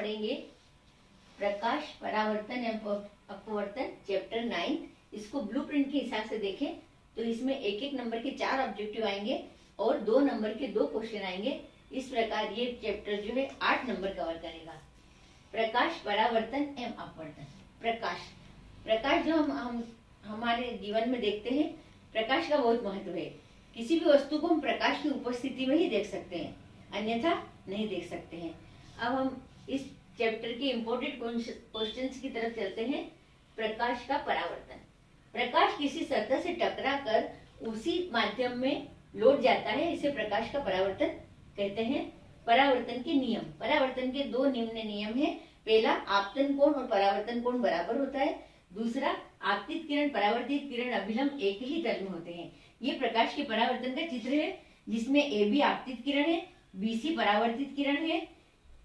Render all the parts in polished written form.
पढ़ेंगे प्रकाश, परावर्तन एवं अपवर्तन चैप्टर 9। इसको ब्लूप्रिंट के हिसाब से देखें तो इसमें एक एक नंबर के 4 ऑब्जेक्टिव आएंगे और 2 नंबर के 2 क्वेश्चन आएंगे। इस प्रकार ये चैप्टर जो है 8 नंबर कवर करेगा। प्रकाश, परावर्तन एवं अपवर्तन। प्रकाश जो हम हमारे जीवन में देखते हैं, प्रकाश का बहुत महत्व है। किसी भी वस्तु को हम प्रकाश की उपस्थिति में ही देख सकते हैं, अन्यथा नहीं देख सकते हैं। अब हम इस चैप्टर के इम्पोर्टेंट क्वेश्चंस की तरफ चलते हैं। प्रकाश का परावर्तन। प्रकाश किसी सतह से टकरा कर उसी माध्यम में लौट जाता है, इसे प्रकाश का परावर्तन कहते हैं। परावर्तन के नियम। परावर्तन के 2 निम्न नियम है। पहला, आपतन कोण और परावर्तन कोण बराबर होता है। दूसरा, आपतित किरण, परावर्तित किरण अभिलंब एक ही तल में होते हैं। ये प्रकाश के परावर्तन का चित्र है, जिसमें AB आपतित किरण है, BC परावर्तित किरण है,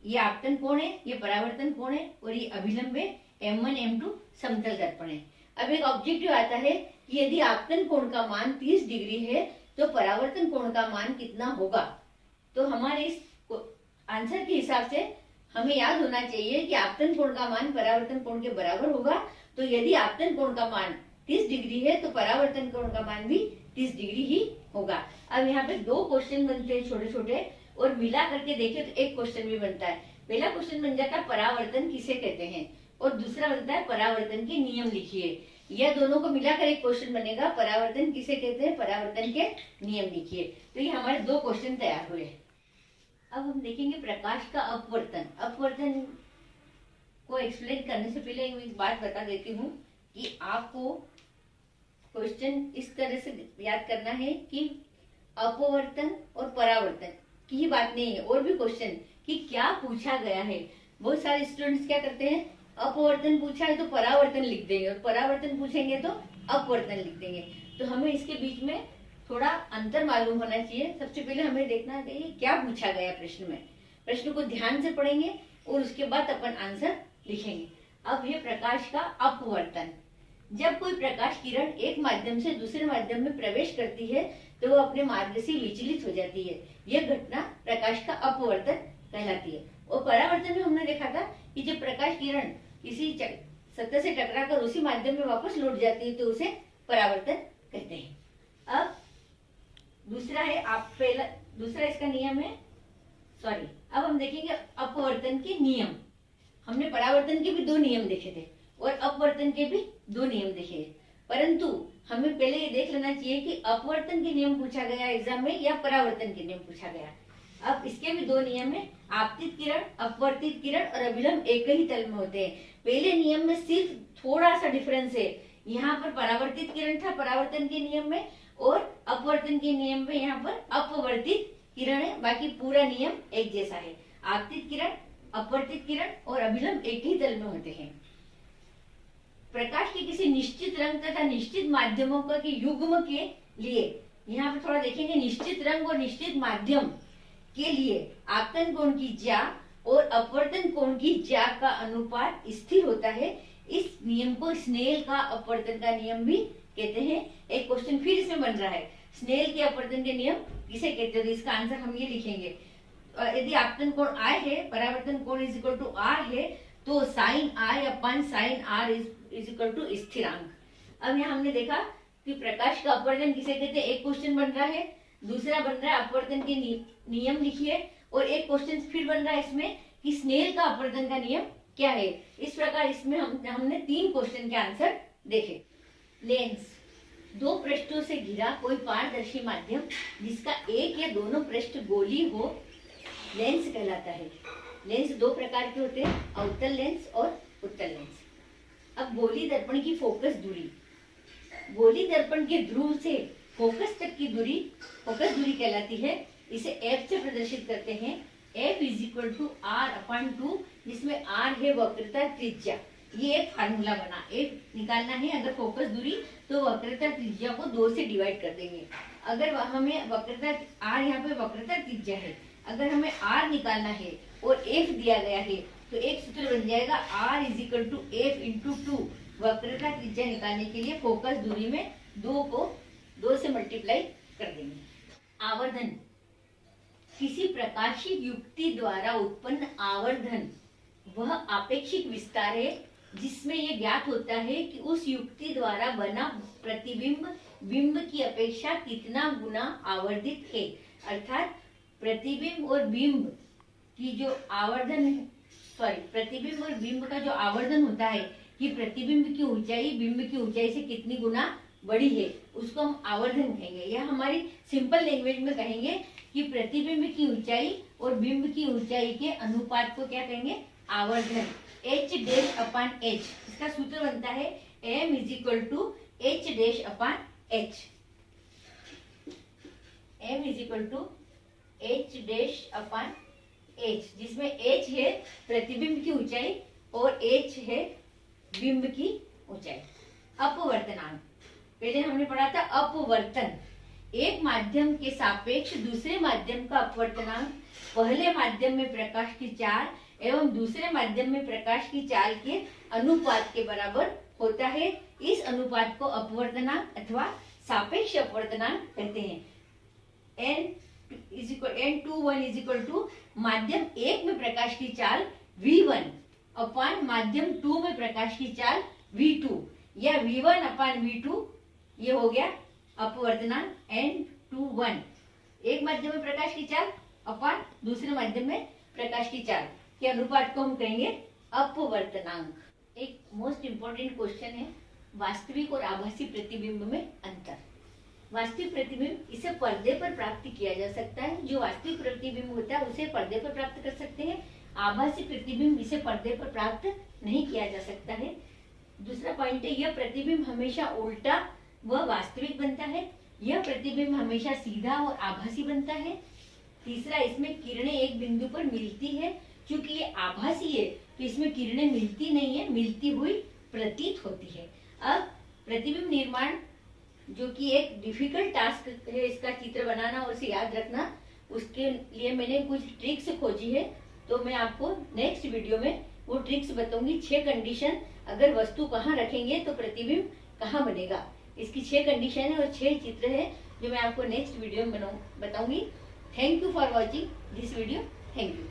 ये आपतन कोण है, ये परावर्तन कोण है और ये अभिलंब है। M1 M2 समतल दर्पण है। अब एक ऑब्जेक्टिव आता है कि यदि आपतन कोण का मान 30 डिग्री है तो परावर्तन कोण का मान कितना होगा। तो हमारे इस आंसर के हिसाब से हमें याद होना चाहिए कि आपतन कोण का मान परावर्तन कोण के बराबर होगा। तो यदि आपतन कोण का मान 30 डिग्री है तो परावर्तन कोण का मान भी 30 डिग्री ही होगा। अब यहाँ पे 2 क्वेश्चन बनते हैं छोटे छोटे, और मिला करके देखें तो एक क्वेश्चन भी बनता है। पहला क्वेश्चन बन जाता है परावर्तन किसे कहते हैं, और दूसरा बनता है परावर्तन के नियम लिखिए। यह दोनों को मिलाकर एक क्वेश्चन बनेगा, परावर्तन किसे कहते हैं, परावर्तन के नियम लिखिए। तो ये हमारे 2 क्वेश्चन तैयार हुए। अब हम देखेंगे प्रकाश का अपवर्तन। अपवर्तन को एक्सप्लेन करने से पहले एक बात बता देती हूँ कि आपको क्वेश्चन इस तरह से याद करना है कि अपवर्तन और परावर्तन की ही बात नहीं है, और भी क्वेश्चन कि क्या पूछा गया है। बहुत सारे स्टूडेंट्स क्या करते हैं, अपवर्तन पूछा है तो परावर्तन लिख देंगे, और परावर्तन पूछेंगे तो अपवर्तन लिख देंगे। तो हमें इसके बीच में थोड़ा अंतर मालूम होना चाहिए। सबसे पहले हमें देखना चाहिए क्या पूछा गया प्रश्न में। प्रश्न को ध्यान से पढ़ेंगे और उसके बाद अपन आंसर लिखेंगे। अब ये प्रकाश का अपवर्तन। जब कोई प्रकाश किरण एक माध्यम से दूसरे माध्यम में प्रवेश करती है तो वो अपने मार्ग से विचलित हो जाती है। यह घटना प्रकाश का अपवर्तन कहलाती है। और परावर्तन में हमने देखा था कि जब प्रकाश किरण किसी सतह से टकराकर उसी माध्यम में वापस लौट जाती है तो उसे परावर्तन कहते हैं। अब दूसरा है दूसरा इसका नियम है, अब हम देखेंगे अपवर्तन के नियम। हमने परावर्तन के भी 2 नियम देखे थे और अपवर्तन के भी 2 नियम देखे, परंतु हमें पहले ये देख लेना चाहिए कि अपवर्तन के नियम पूछा गया एग्जाम में या परावर्तन के नियम पूछा गया। अब इसके भी 2 नियम है, आपतित किरण, अपवर्तित किरण और अभिलंब एक ही तल में होते हैं। पहले नियम में सिर्फ थोड़ा सा डिफरेंस है, यहाँ पर परावर्तित किरण था परावर्तन के नियम में, और अपवर्तन के नियम में यहाँ पर अपवर्तित किरण है। बाकी पूरा नियम एक जैसा है। आपतित किरण, अपवर्तित किरण और अभिलंब एक ही तल में होते हैं। प्रकाश के किसी निश्चित रंग तथा निश्चित माध्यमों का के युग्म के लिए, यहाँ पर थोड़ा देखेंगे, निश्चित रंग और निश्चित माध्यम के लिए आपतन कोण की ज्या और अपवर्तन कोण की ज्या का अनुपात स्थिर होता है। इस नियम को स्नेल का अपवर्तन का नियम भी कहते हैं। एक क्वेश्चन फिर इसमें बन रहा है, स्नेल के अपवर्तन के नियम किसे कहते हैं। इसका आंसर हम ये लिखेंगे, यदि आपतन कोण I है, परावर्तन कोण इज इक्वल टू R है, तो sine I upon sine R is equal to स्थिरांक। अब यहाँ हमने देखा कि प्रकाश का अपवर्तन किसे कहते हैं। एक क्वेश्चन बन रहा है, दूसरा बन रहा है अपवर्तन के नियम लिखिए, और एक क्वेश्चन फिर बन रहा है इसमें कि स्नेल का अपवर्तन का नियम क्या है। इस प्रकार इसमें हमने 3 क्वेश्चन के आंसर देखे। लेंस, 2 पृष्ठों से घिरा कोई पारदर्शी माध्यम जिसका एक या दोनों पृष्ठ गोली हो, लेंस कहलाता है। लेंस 2 प्रकार के होते हैं, अवतल लेंस और उत्तल लेंस। अब गोली दर्पण की फोकस दूरी, गोली दर्पण के ध्रुव से फोकस तक की दूरी फोकस दूरी कहलाती है। इसे F से प्रदर्शित करते हैं। F is equal to R upon 2, जिसमें R है वक्रता त्रिज्या। ये एक फार्मूला बना, F निकालना है अगर फोकस दूरी तो वक्रता त्रिज्या को 2 से डिवाइड कर देंगे। अगर हमें वक्रता R, यहाँ पे वक्रता त्रिज्या है, अगर हमें R निकालना है और F दिया गया है तो एक सूत्र बन जाएगा R is equal to F into 2। वक्रता त्रिज्या निकालने के लिए फोकस दूरी में 2 को 2 से मल्टीप्लाई कर देंगे। आवर्धन, किसी प्रकाशिक युक्ति द्वारा उत्पन्न आवर्धन वह आपेक्षिक विस्तार है जिसमें यह ज्ञात होता है कि उस युक्ति द्वारा बना प्रतिबिंब बिंब की अपेक्षा कितना गुना आवर्धित है। अर्थात प्रतिबिंब और बिंब की जो आवर्धन प्रतिबिंब और बिंब का जो आवर्धन होता है कि प्रतिबिंब की ऊंचाई बिंब की ऊंचाई से कितनी गुना बड़ी है, उसको हम आवर्धन कहेंगे। या हमारी सिंपल लैंग्वेज में कहेंगे कि प्रतिबिंब की ऊंचाई और बिंब की ऊंचाई के अनुपात को क्या कहेंगे, आवर्धन। h डैश अपान h, इसका सूत्र बनता है m is equal to h dash upon h। m is equal to h dash upon h, जिसमें h है प्रतिबिंब की ऊंचाई और h है बिंब की ऊंचाई। अपवर्तनांक, पहले हमने पढ़ा था अपवर्तन, एक माध्यम के सापेक्ष दूसरे माध्यम का अपवर्तनांक पहले माध्यम में प्रकाश की चाल एवं दूसरे माध्यम में प्रकाश की चाल के अनुपात के बराबर होता है। इस अनुपात को अपवर्तनांक अथवा सापेक्ष अपवर्तनांक कहते हैं। n21 इज इक्वल टू माध्यम 1 में प्रकाश की चाल v1 अपान माध्यम 2 में प्रकाश की चाल v2, या v1 अपान v2, ये हो गया अपवर्तनांक n21। एक माध्यम में प्रकाश की चाल अपान दूसरे माध्यम में प्रकाश की चाल के अनुपात को हम कहेंगे अपवर्तनांक। एक मोस्ट इंपॉर्टेंट क्वेश्चन है, वास्तविक और आभासी प्रतिबिंब में अंतर। वास्तविक प्रतिबिंब इसे पर्दे पर प्राप्त किया जा सकता है, जो वास्तविक प्रतिबिंब होता है उसे पर्दे पर प्राप्त कर सकते हैं। आभासी प्रतिबिंब इसे पर्दे पर प्राप्त नहीं किया जा सकता है। दूसरा पॉइंट है, यह प्रतिबिंब हमेशा उल्टा व वास्तविक बनता है, यह प्रतिबिंब हमेशा सीधा और आभासी बनता है। तीसरा, इसमें किरणें एक बिंदु पर मिलती है, क्योंकि ये आभासी है तो इसमें किरणें मिलती नहीं है, मिलती हुई प्रतीत होती है। अब प्रतिबिंब निर्माण जो कि एक डिफिकल्ट टास्क है, इसका चित्र बनाना और इसे याद रखना, उसके लिए मैंने कुछ ट्रिक्स खोजी है, तो मैं आपको नेक्स्ट वीडियो में वो ट्रिक्स बताऊंगी। 6 कंडीशन, अगर वस्तु कहाँ रखेंगे तो प्रतिबिंब कहाँ बनेगा, इसकी 6 कंडीशन है और 6 चित्र है जो मैं आपको नेक्स्ट वीडियो में बताऊंगी। Thank you for watching this video. Thank you.